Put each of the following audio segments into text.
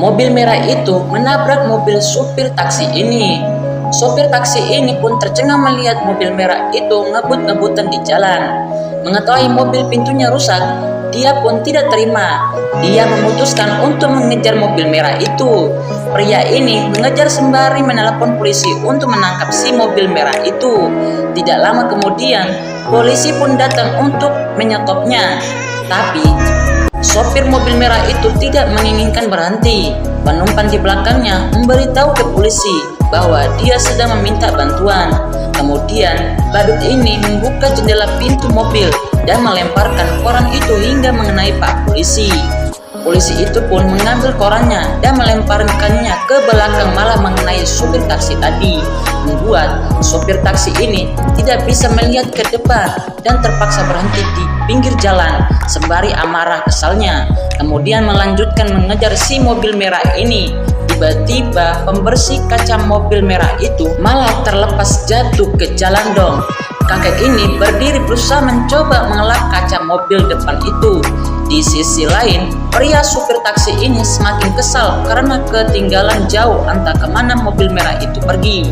mobil merah itu menabrak mobil supir taksi ini. Sopir taksi ini pun tercengang melihat mobil merah itu ngebut-ngebutan di jalan. Mengetahui mobil pintunya rusak, dia pun tidak terima. Dia memutuskan untuk mengejar mobil merah itu. Pria ini mengejar sembari menelepon polisi untuk menangkap si mobil merah itu. Tidak lama kemudian, polisi pun datang untuk menyetopnya. Tapi sopir mobil merah itu tidak menginginkan berhenti. Penumpang di belakangnya memberitahu ke polisi bahwa dia sedang meminta bantuan. Kemudian, badut ini membuka jendela pintu mobil dan melemparkan koran itu hingga mengenai Pak Polisi. Polisi itu pun mengambil korannya dan melemparkannya ke belakang malah mengenai supir taksi tadi, membuat supir taksi ini tidak bisa melihat ke depan dan terpaksa berhenti di pinggir jalan sembari amarah kesalnya. Kemudian melanjutkan mengejar si mobil merah ini. Tiba-tiba pembersih kaca mobil merah itu malah terlepas jatuh ke jalan dong. Kakek ini berdiri berusaha mencoba mengelak kaca mobil depan itu. Di sisi lain, pria supir taksi ini semakin kesal karena ketinggalan jauh entah kemana mobil merah itu pergi.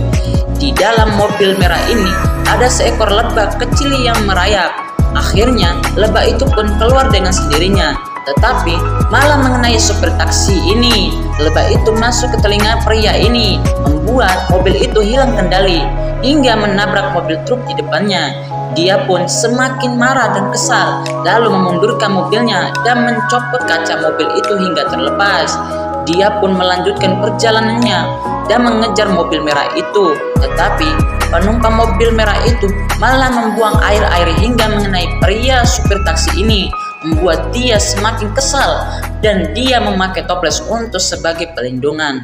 Di dalam mobil merah ini ada seekor lebah kecil yang merayap. Akhirnya lebah itu pun keluar dengan sendirinya, tetapi malah mengenai supir taksi ini. Lebah itu masuk ke telinga pria ini, membuat mobil itu hilang kendali hingga menabrak mobil truk di depannya. Dia pun semakin marah dan kesal, lalu memundurkan mobilnya dan mencopot kaca mobil itu hingga terlepas. Dia pun melanjutkan perjalanannya dan mengejar mobil merah itu, tetapi penumpang mobil merah itu malah membuang air hingga mengenai pria supir taksi ini, membuat dia semakin kesal dan dia memakai toples untuk sebagai pelindungan.